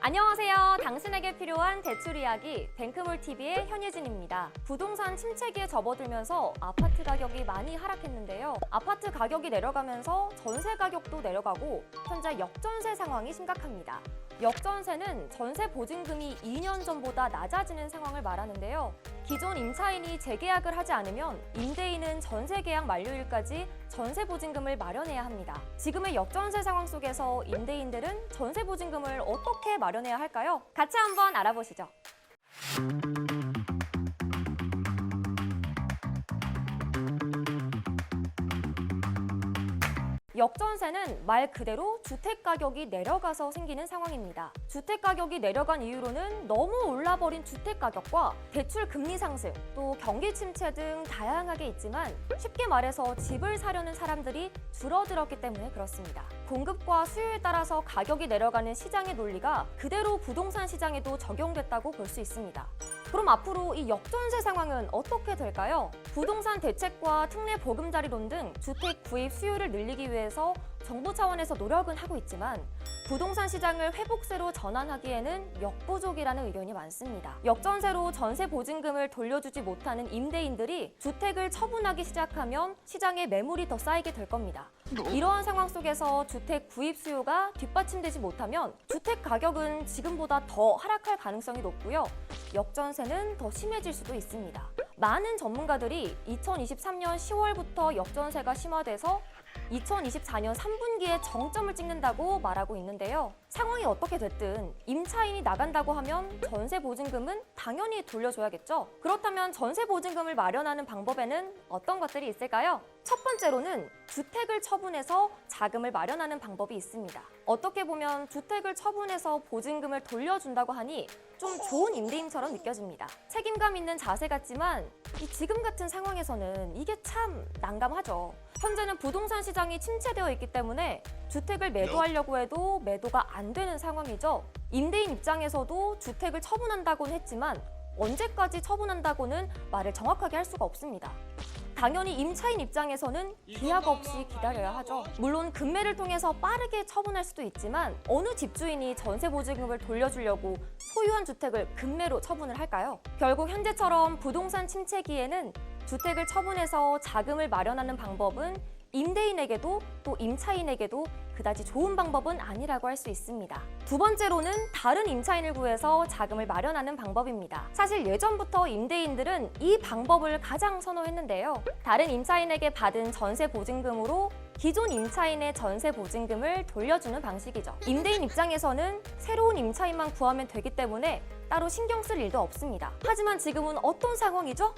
안녕하세요. 당신에게 필요한 대출 이야기 뱅크몰TV의 현예진입니다. 부동산 침체기에 접어들면서 아파트 가격이 많이 하락했는데요. 아파트 가격이 내려가면서 전세 가격도 내려가고 현재 역전세 상황이 심각합니다. 역전세는 전세 보증금이 2년 전보다 낮아지는 상황을 말하는데요. 기존 임차인이 재계약을 하지 않으면 임대인은 전세 계약 만료일까지 전세 보증금을 마련해야 합니다. 지금의 역전세 상황 속에서 임대인들은 전세 보증금을 어떻게 마련해야 할까요? 같이 한번 알아보시죠. 역전세는 말 그대로 주택 가격이 내려가서 생기는 상황입니다. 주택 가격이 내려간 이유로는 너무 올라버린 주택 가격과 대출 금리 상승, 또 경기 침체 등 다양하게 있지만 쉽게 말해서 집을 사려는 사람들이 줄어들었기 때문에 그렇습니다. 공급과 수요에 따라서 가격이 내려가는 시장의 논리가 그대로 부동산 시장에도 적용됐다고 볼 수 있습니다. 그럼 앞으로 이 역전세 상황은 어떻게 될까요? 부동산 대책과 특례 보금자리론 등 주택 구입 수요를 늘리기 위해서 정부 차원에서 노력은 하고 있지만 부동산 시장을 회복세로 전환하기에는 역부족이라는 의견이 많습니다. 역전세로 전세 보증금을 돌려주지 못하는 임대인들이 주택을 처분하기 시작하면 시장에 매물이 더 쌓이게 될 겁니다. 이러한 상황 속에서 주택 구입 수요가 뒷받침되지 못하면 주택 가격은 지금보다 더 하락할 가능성이 높고요. 역전세는 더 심해질 수도 있습니다. 많은 전문가들이 2023년 10월부터 역전세가 심화돼서 2024년 3분기에 정점을 찍는다고 말하고 있는데요. 상황이 어떻게 됐든 임차인이 나간다고 하면 전세 보증금은 당연히 돌려줘야겠죠. 그렇다면 전세 보증금을 마련하는 방법에는 어떤 것들이 있을까요? 첫 번째로는 주택을 처분해서 자금을 마련하는 방법이 있습니다. 어떻게 보면 주택을 처분해서 보증금을 돌려준다고 하니 좀 좋은 임대인처럼 느껴집니다. 책임감 있는 자세 같지만 지금 같은 상황에서는 이게 참 난감하죠. 현재는 부동산 시장이 침체되어 있기 때문에 주택을 매도하려고 해도 매도가 안 되는 상황이죠. 임대인 입장에서도 주택을 처분한다고는 했지만 언제까지 처분한다고는 말을 정확하게 할 수가 없습니다. 당연히 임차인 입장에서는 기약 없이 기다려야 하죠. 물론 급매를 통해서 빠르게 처분할 수도 있지만 어느 집주인이 전세 보증금을 돌려주려고 소유한 주택을 급매로 처분을 할까요? 결국 현재처럼 부동산 침체기에는 주택을 처분해서 자금을 마련하는 방법은 임대인에게도 또 임차인에게도 그다지 좋은 방법은 아니라고 할 수 있습니다. 두 번째로는 다른 임차인을 구해서 자금을 마련하는 방법입니다. 사실 예전부터 임대인들은 이 방법을 가장 선호했는데요. 다른 임차인에게 받은 전세 보증금으로 기존 임차인의 전세 보증금을 돌려주는 방식이죠. 임대인 입장에서는 새로운 임차인만 구하면 되기 때문에 따로 신경 쓸 일도 없습니다. 하지만 지금은 어떤 상황이죠?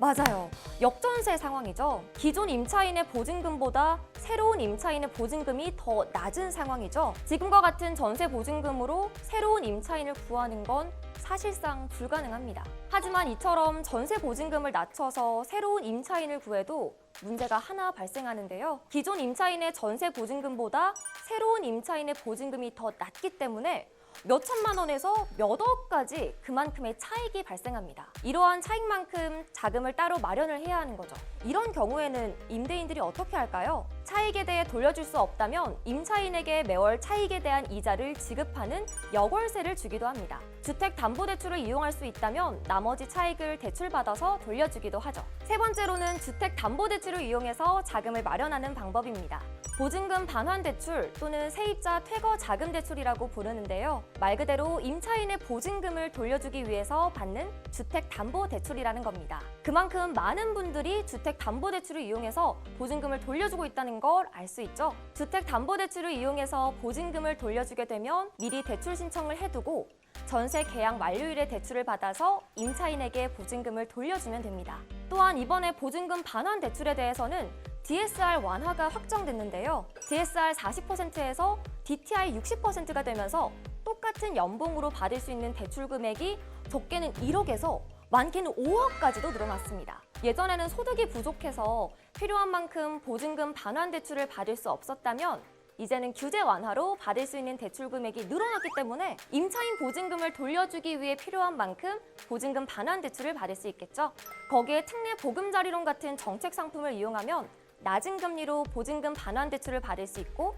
맞아요. 역전세 상황이죠. 기존 임차인의 보증금보다 새로운 임차인의 보증금이 더 낮은 상황이죠. 지금과 같은 전세 보증금으로 새로운 임차인을 구하는 건 사실상 불가능합니다. 하지만 이처럼 전세 보증금을 낮춰서 새로운 임차인을 구해도 문제가 하나 발생하는데요. 기존 임차인의 전세 보증금보다 새로운 임차인의 보증금이 더 낮기 때문에 몇 천만 원에서 몇 억까지 그만큼의 차익이 발생합니다. 이러한 차익만큼 자금을 따로 마련을 해야 하는 거죠. 이런 경우에는 임대인들이 어떻게 할까요? 차익에 대해 돌려줄 수 없다면 임차인에게 매월 차익에 대한 이자를 지급하는 역월세를 주기도 합니다. 주택담보대출을 이용할 수 있다면 나머지 차익을 대출받아서 돌려주기도 하죠. 세 번째로는 주택담보대출을 이용해서 자금을 마련하는 방법입니다. 보증금 반환대출 또는 세입자 퇴거 자금 대출이라고 부르는데요. 말 그대로 임차인의 보증금을 돌려주기 위해서 받는 주택담보대출이라는 겁니다. 그만큼 많은 분들이 주택담보대출을 이용해서 보증금을 돌려주고 있다는 걸 알 수 있죠. 주택담보대출을 이용해서 보증금을 돌려주게 되면 미리 대출 신청을 해두고 전세 계약 만료일에 대출을 받아서 임차인에게 보증금을 돌려주면 됩니다. 또한 이번에 보증금 반환 대출에 대해서는 DSR 완화가 확정됐는데요. DSR 40%에서 DTI 60%가 되면서 똑같은 연봉으로 받을 수 있는 대출 금액이 적게는 1억에서 많게는 5억까지도 늘어났습니다. 예전에는 소득이 부족해서 필요한 만큼 보증금 반환 대출을 받을 수 없었다면 이제는 규제 완화로 받을 수 있는 대출 금액이 늘어났기 때문에 임차인 보증금을 돌려주기 위해 필요한 만큼 보증금 반환 대출을 받을 수 있겠죠. 거기에 특례 보금자리론 같은 정책 상품을 이용하면 낮은 금리로 보증금 반환 대출을 받을 수 있고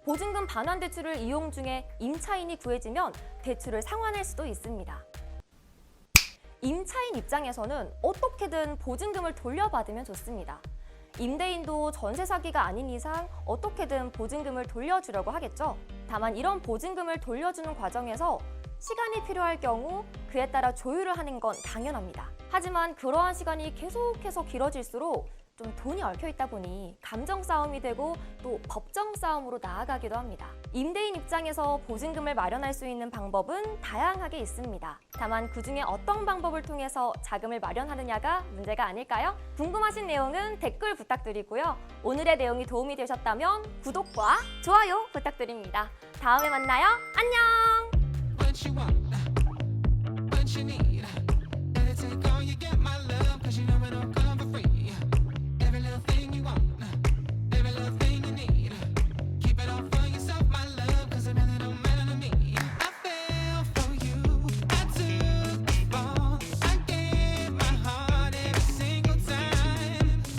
보증금 반환 대출을 이용 중에 임차인이 구해지면 대출을 상환할 수도 있습니다. 임차인 입장에서는 어떻게든 보증금을 돌려받으면 좋습니다. 임대인도 전세 사기가 아닌 이상 어떻게든 보증금을 돌려주려고 하겠죠. 다만 이런 보증금을 돌려주는 과정에서 시간이 필요할 경우 그에 따라 조율을 하는 건 당연합니다. 하지만 그러한 시간이 계속해서 길어질수록 좀 돈이 얽혀 있다 보니 감정 싸움이 되고 또 법정 싸움으로 나아가기도 합니다. 임대인 입장에서 보증금을 마련할 수 있는 방법은 다양하게 있습니다. 다만 그중에 어떤 방법을 통해서 자금을 마련하느냐가 문제가 아닐까요? 궁금하신 내용은 댓글 부탁드리고요. 오늘의 내용이 도움이 되셨다면 구독과 좋아요 부탁드립니다. 다음에 만나요. 안녕! What you want? What you need?